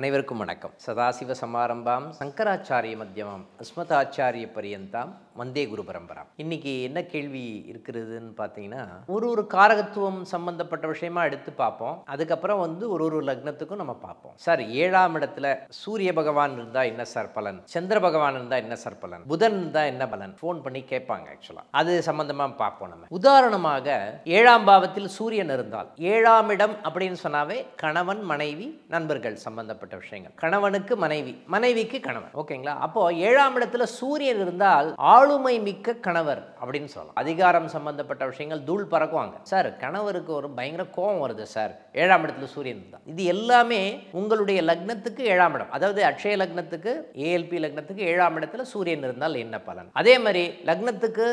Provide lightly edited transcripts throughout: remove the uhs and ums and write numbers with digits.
அனைவருக்கும் வணக்கம். சதாசிவ சமாரம்பாம் சங்கராச்சாரிய மத்தியமாம் அஸ்மதாச்சாரிய பரியந்தாம் வந்தே குரு பரம்பராம். இன்னைக்கு என்ன கேள்வி இருக்கிறதுன்னு பார்த்தீங்கன்னா, ஒரு காரகத்துவம் சம்பந்தப்பட்ட விஷயமா எடுத்து பார்ப்போம். அதுக்கப்புறம் ஒரு லக்னத்துக்கும் நம்ம பார்ப்போம். சார் 7ஆம் இடத்துல சூரிய பகவான் இருந்தா என்ன சார் பலன், சந்திர பகவான் இருந்தா என்ன சார் பலன், புதன் இருந்தா என்ன பலன், ஃபோன் பண்ணி கேட்பாங்க. ஆக்சுவலா அது சம்பந்தமா பார்ப்போம். நம்ம உதாரணமாக 7ஆம் பாவத்தில் சூரியன் இருந்தால், 7ஆம் இடம் அப்படின்னு சொன்னாவே கணவன் மனைவி நண்பர்கள் சம்பந்தப்பட்ட விஷயங்கள், கணவனுக்கு மனைவி, மனைவிக்கு கணவன். ஓகேங்களா? அப்போ 7ஆம் இடத்துல சூரியன் இருந்தால் ஆளுமை மிக்க கணவர் அப்படின்னு சொல்லலாம். அதிகாரம் சம்பந்தப்பட்ட விஷயங்கள் தூள் பறக்குவாங்க. சார் கணவருக்கு ஒரு பயங்கர கோபம் வருது சார் 7ஆம் இடத்துல சூரியன் இருந்தால். இது எல்லாமே உங்களுடைய லக்னத்துக்கு 7ஆம் இடம், அதாவது அட்சய லக்னத்துக்கு ஏஎல்பி லக்னத்துக்கு 7ஆம் இடத்துல சூரியன் இருந்தால் என்ன பலன். அதே மாதிரி லக்னத்துக்கு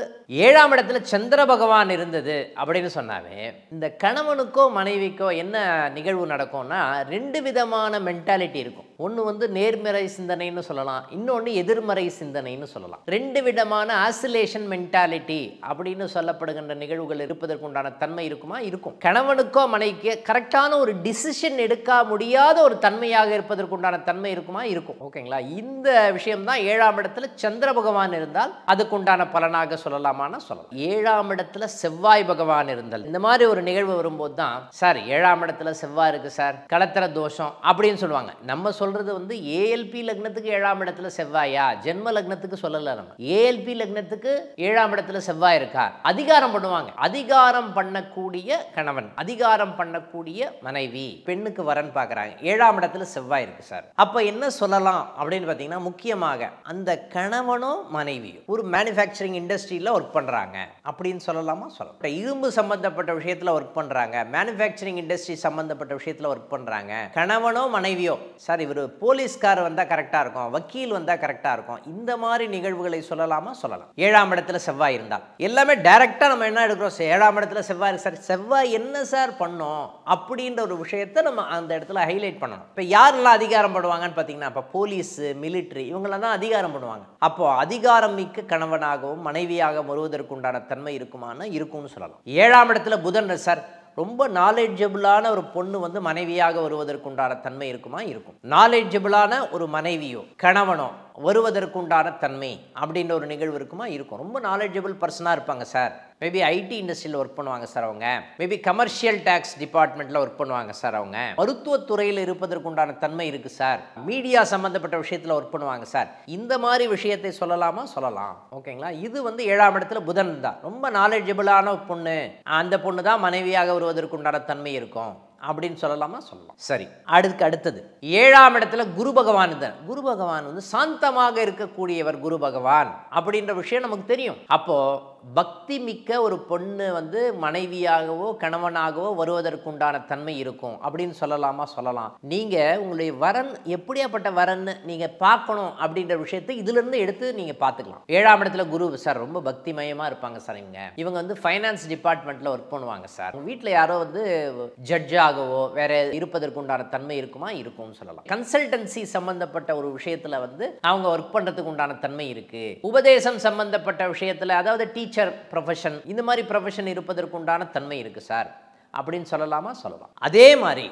7ஆம் இடத்துல சந்திர பகவான் இருந்தது அப்படின்னு சொன்னாவே இந்த கணவனுக்கோ மனைவிக்கோ என்ன நிகழ்வு நடக்கும்னா, ரெண்டு விதமான மென்டாலிட்டி இருக்கும். ஒன்று நேர்மறை சிந்தனைன்னு சொல்லலாம், இன்னொன்று எதிர்மறை சிந்தனைன்னு சொல்லலாம். ரெண்டு விதமான ஆசிலேஷன் மென்டாலிட்டி அப்படின்னு சொல்லப்படுகின்ற நிகழ்வுகள் இருப்பதற்குண்டான தன்மை இருக்குமா? இருக்கும். கணவனுக்கோ மனைவிக்கோ கரெக்டான ஒரு டிசிஷன் எடுக்க முடியாத ஒரு தன்மையாக இருப்பதற்குண்டான தன்மை இருக்குமா? இருக்கும். ஓகேங்களா? இந்த விஷயம் தான் 7ஆம் இடத்துல சந்திர பகவான் இருந்தால் அதுக்குண்டான பலனாக சொல்லலாமான்னு சொல்லலாம். 7ஆம் இடத்துல செவ்வாய் பகவான் இருந்தால் இந்த மாதிரி ஒரு நிகழ்வு வரும்போது தான், சார் 7ஆம் இடத்துல செவ்வாய் இருக்கு சார், களத்திர தோஷம் அப்படின்னு சொல்லுவாங்க. நம்ம சொல்றது ஏஎல்பி லக்னத்துக்கு 7ஆம் இடத்துல செவ்வாயா, ஜென்ம லக்னத்துக்கு சொல்லல. நம்ம ஏஎல்பி லக்னத்துக்கு 7ஆம் இடத்துல செவ்வாய் இருக்கா, அதிகாரம் பண்ணுவாங்க. அதிகாரம் பண்ணக்கூடிய கணவன், அதிகாரம் பண்ணக்கூடிய மனைவி, பெண்ணுக்கு வரன் பார்க்கறாங்க, 7ஆம் இடத்துல செவ்வாய் இருக்கு சார். அப்ப என்ன சொல்லலாம் அப்படின்னு பார்த்தீங்கன்னா, முக்கியமாக அந்த கணவனோ மனைவியோ ஒரு மேனுஃபேக்சரிங் இண்டஸ்ட்ரியில ஒர்க் பண்றாங்க அப்படின்னு சொல்லலாமா? சொல்லலாம். இரும்பு சம்பந்தப்பட்ட விஷயத்துல ஒர்க் பண்றாங்க, மேனுஃபேக்சரிங் இண்டஸ்ட்ரி சம்பந்தப்பட்ட விஷயத்துல ஒர்க் பண்றாங்க. கணவனோ மனைவியோ, சார் இவர் போலீஸ்கார் வந்தா கரெக்டா இருக்கும், வக்கீல் வந்தா கரெக்டா இருக்கும், இந்த மாதிரி நிகழ்வுகளை சொல்லலாமா? சொல்லலாம். 7ஆம் இடத்துல செவ்வாய் இருந்தால் எல்லாமே டைரக்டா நம்ம என்ன எடுக்கிறோம், 7ஆம் இடத்துல செவ்வாய் சார், செவ்வாய் என்ன சார் பண்ணும் அப்படின்ற ஒரு விஷயத்தை நம்ம அந்த இடத்துல ஹைலைட் பண்ணணும். இப்போ யாரெல்லாம் அதிகாரம் பண்ணுவாங்கன்னு பார்த்தீங்கன்னா, இப்போ போலீஸ், மிலிட்ரி, இவங்களாம் தான் அதிகாரம் பண்ணுவாங்க. அப்போ அதிகாரம் மிக்க கணவனாகவும் மனைவியாக வருவதற்குண்டான தன்மை இருக்குமானா இருக்கும்னு சொல்லலாம். 7ஆம் இடத்துல புதன் சார், ரொம்ப நாலேஜபிளான ஒரு பொண்ணு மனைவியாக வருவதற்குண்டான தன்மை இருக்குமா? இருக்கும். நாலேஜபிளான ஒரு மனைவியோ கணவனோ வருவதற்குண்டான தன்மை அப்படின்ற ஒரு நிகழ்வு இருக்குமா? இருக்கும். ரொம்ப நாலேஜபிள் பர்சனாக இருப்பாங்க சார், மேபி ஐடி இண்டஸ்ட்ரியில் ஒர்க் பண்ணுவாங்க சார், அவங்க மேபி கமர்ஷியல் டேக்ஸ் டிபார்ட்மெண்ட்டில் ஒர்க் பண்ணுவாங்க சார், அவங்க மருத்துவத்துறையில் இருப்பதற்குண்டான தன்மை இருக்குது சார், மீடியா சம்மந்தப்பட்ட விஷயத்தில் ஒர்க் பண்ணுவாங்க சார், இந்த மாதிரி விஷயத்தை சொல்லலாமா? சொல்லலாம். ஓகேங்களா? இது 7ஆம் இடத்துல புதன் தான், ரொம்ப நாலேஜபிளான பொண்ணு, அந்த பொண்ணு தான் மனைவியாக வருவதற்குண்டான தன்மை இருக்கும் அப்படின்னு சொல்லலாமா? சொல்லலாம். சரி, அடுத்தது 7ஆம் இடத்துல குரு பகவான் தான். குரு பகவான் சாந்தமாக இருக்கக்கூடியவர். குரு பகவான் அப்படின்ற விஷயம் நமக்கு தெரியும். அப்போ பக்தி மிக்க ஒரு பொண்ணு மனைவியாகவோ கணவனாகவோ வருவதற்குண்டான தன்மை இருக்கும் அப்படின்னு சொல்லலாமா? சொல்லலாம். நீங்க உங்களுடைய வரன் எப்படியாப்பட்ட வரன் நீங்க பார்க்கணும் அப்படின்ற விஷயத்தை இதுல இருந்து எடுத்து நீங்க பார்த்துக்கலாம். 7ஆம் இடத்துல குரு சார், ரொம்ப பக்திமயமா இருப்பாங்க சார், இவங்க ஃபைனான்ஸ் டிபார்ட்மெண்ட்ல ஒர்க் பண்ணுவாங்க சார், வீட்டில் யாரோ ஜட்ஜா ஆகவோ வேற இருப்பதற்குண்டான தன்மை இருக்குமா? இருக்கும்னு சொல்லலாம். கன்சல்டன்சி சம்பந்தப்பட்ட ஒரு விஷயத்துல அவங்க ஒர்க் பண்றதுக்கு உண்டான தன்மை இருக்கு. உபதேசம் சம்பந்தப்பட்ட விஷயத்துல, அதாவது டீச்சர் ப்ரொஃபஷன், இந்த மாதிரி ப்ரொஃபஷன் இருப்பதற்கு உண்டான தன்மை இருக்கு சார் அப்படின்னு சொல்லலாமா? சொல்லலாம். அதே மாதிரி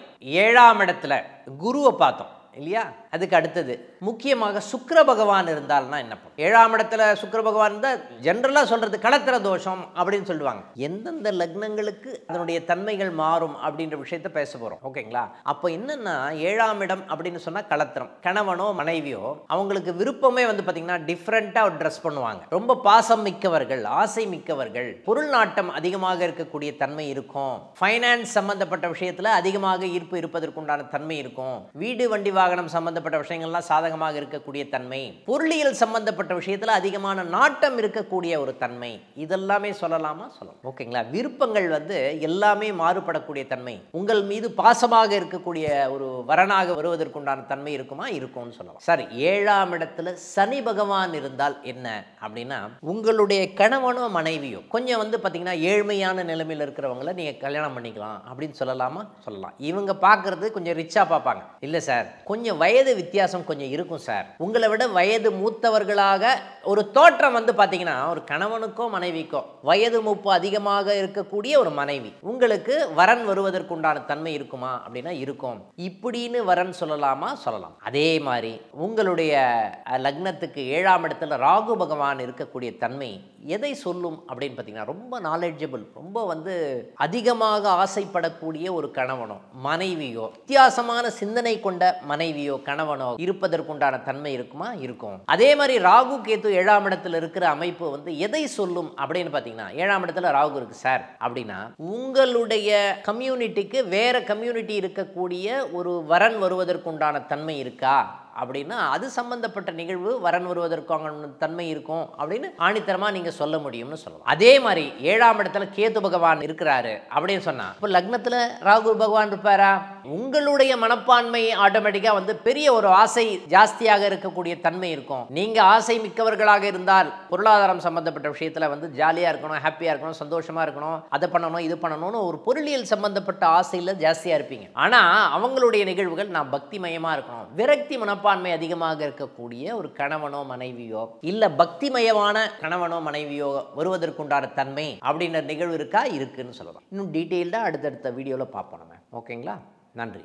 7ஆம் இடத்துல குருவை பார்த்தோம் இல்லையா? அதுக்கு அடுத்தது முக்கியமாக சுக்கிர பகவான் இருந்தால்னா என்ன பண்ணும்? 7ஆம் இடத்துல சுக்கிர பகவான் இருந்தால் ஜென்ரலாக சொல்றது களத்திர தோஷம் அப்படின்னு சொல்லுவாங்க. எந்தெந்த லக்னங்களுக்கு அதனுடைய தன்மைகள் மாறும் அப்படின்ற விஷயத்த பேச போறோம். ஓகேங்களா? அப்போ என்னன்னா, 7ஆம் இடம் அப்படின்னு சொன்னா களத்திரம், கணவனோ மனைவியோ அவங்களுக்கு விருப்பமே பார்த்தீங்கன்னா டிஃப்ரெண்ட்டாக ட்ரெஸ் பண்ணுவாங்க, ரொம்ப பாசம் மிக்கவர்கள், ஆசை மிக்கவர்கள், பொருள் நாட்டம் அதிகமாக இருக்கக்கூடிய தன்மை இருக்கும், ஃபைனான்ஸ் சம்பந்தப்பட்ட விஷயத்துல அதிகமாக ஈர்ப்பு இருப்பதற்குண்டான தன்மை இருக்கும், வீடு வண்டி வாகனம் சம்பந்தப்பட்ட விஷயங்கள்லாம் சாதகமாக இருக்கக்கூடிய தன்மை, பொருளியல் சம்பந்தப்பட்ட விஷயத்துல அதிகமான நாட்டம் இருக்கக்கூடிய ஒரு தன்மை, இதெல்லாமே சொல்லலாமா? சொல்லலாம். ஓகேங்களா? விருப்பங்கள் எல்லாமே மாறுபடக்கூடிய தன்மை, உங்கள் மீது பாசமாக இருக்கக்கூடிய ஒரு வரனாக வருவதற்குண்டான தன்மை இருக்குமா? இருக்கும்னு சொல்லலாம். சரி, 7ஆம் இடத்துல சனி பகவான் இருந்தால் என்ன அப்படின்னா, உங்களுடைய கணவனோ மனைவியோ கொஞ்சம் பார்த்தீங்கன்னா ஏழ்மையான நிலைமையில் இருக்கிறவங்கள நீங்க கல்யாணம் பண்ணிக்கலாம் அப்படின்னு சொல்லலாமா? சொல்லலாம். இவங்க பார்க்கறது கொஞ்சம் ரிச்சா பார்ப்பாங்க. இல்லை சார், கொஞ்சம் வயது வித்தியாசம் கொஞ்சம் இருக்கும் சார். உங்களை விட வயது மூத்தவர்களாக ஒரு தோற்றம் வந்து பார்த்தீங்கன்னா, ஒரு கணவனுக்கோ மனைவிக்கோ வயது மூப்பு அதிகமாக இருக்கக்கூடிய ஒரு மனைவி உங்களுக்கு வரன் வருவதற்குண்டான தன்மை இருக்குமா அப்படின்னா இருக்கும். இப்படின்னு வரன் சொல்லலாமா? சொல்லலாம். அதே மாதிரி உங்களுடைய லக்னத்துக்கு 7ஆம் இடத்துல ராகு பகவான் இருக்கக்கூடிய தன்மை எதை சொல்லும் அப்படின்னு பார்த்தீங்கன்னா, ரொம்ப நாலேஜபிள், ரொம்ப வந்து அதிகமாக ஆசைப்படக்கூடிய ஒரு கணவனோ மனைவியோ, வித்தியாசமான சிந்தனை கொண்ட மனைவியோ கணவனோ இருப்பதற்குண்டான தன்மை இருக்குமா? இருக்கும். அதே மாதிரி ராகு கேது 7ஆம் இடத்துல இருக்கிற அமைப்பு வந்து எதை சொல்லும் அப்படின்னு பார்த்தீங்கன்னா, 7ஆம் இடத்துல ராகு இருக்கு சார் அப்படின்னா, உங்களுடைய கம்யூனிட்டிக்கு வேற கம்யூனிட்டி இருக்கக்கூடிய ஒரு வரன் வருவதற்குண்டான தன்மை இருக்கா அப்படின்னா, அது சம்பந்தப்பட்ட நிகழ்வு வரன் வருவதற்கான தன்மை இருக்கும் அப்படின்னு ஆணித்தரமா நீங்க சொல்ல முடியும்னு சொல்லலாம். அதே மாதிரி 7ஆம் இடத்துல கேது பகவான் இருக்கிறாரு அப்படின்னு சொன்னா, இப்போ லக்னத்துல ராகு பகவான் இருப்பாரா? உங்களுடைய மனப்பான்மை ஆட்டோமேட்டிக்கா வந்து பெரிய ஒரு ஆசை ஜாஸ்தியாக இருக்கக்கூடிய தன்மை இருக்கும். நீங்க ஆசை மிக்கவர்களாக இருந்தால் பொருளாதாரம் சம்பந்தப்பட்ட விஷயத்துல வந்து ஜாலியா இருக்கணும், ஹாப்பியா இருக்கணும், சந்தோஷமா இருக்கணும், அதை பண்ணணும் இது பண்ணணும்னு ஒரு பொருளியல் சம்பந்தப்பட்ட ஆசையில ஜாஸ்தியா இருப்பீங்க. ஆனா அவங்களுடைய நிகழ்வுகள் நான் பக்திமயமா இருக்கணும், விரக்தி மனப்பான்மை அதிகமாக இருக்கக்கூடிய ஒரு கணவனோ மனைவியோ இல்ல பக்திமயமான கணவனோ மனைவியோ வருவதற்குண்டான தன்மை அப்படின்ற நிகழ்வு இருக்கா? இருக்குன்னு சொல்லலாம். இன்னும் டீட்டெயில்டா அடுத்தடுத்த வீடியோல பார்ப்போம் நம்ம. ஓகேங்களா? நன்றி.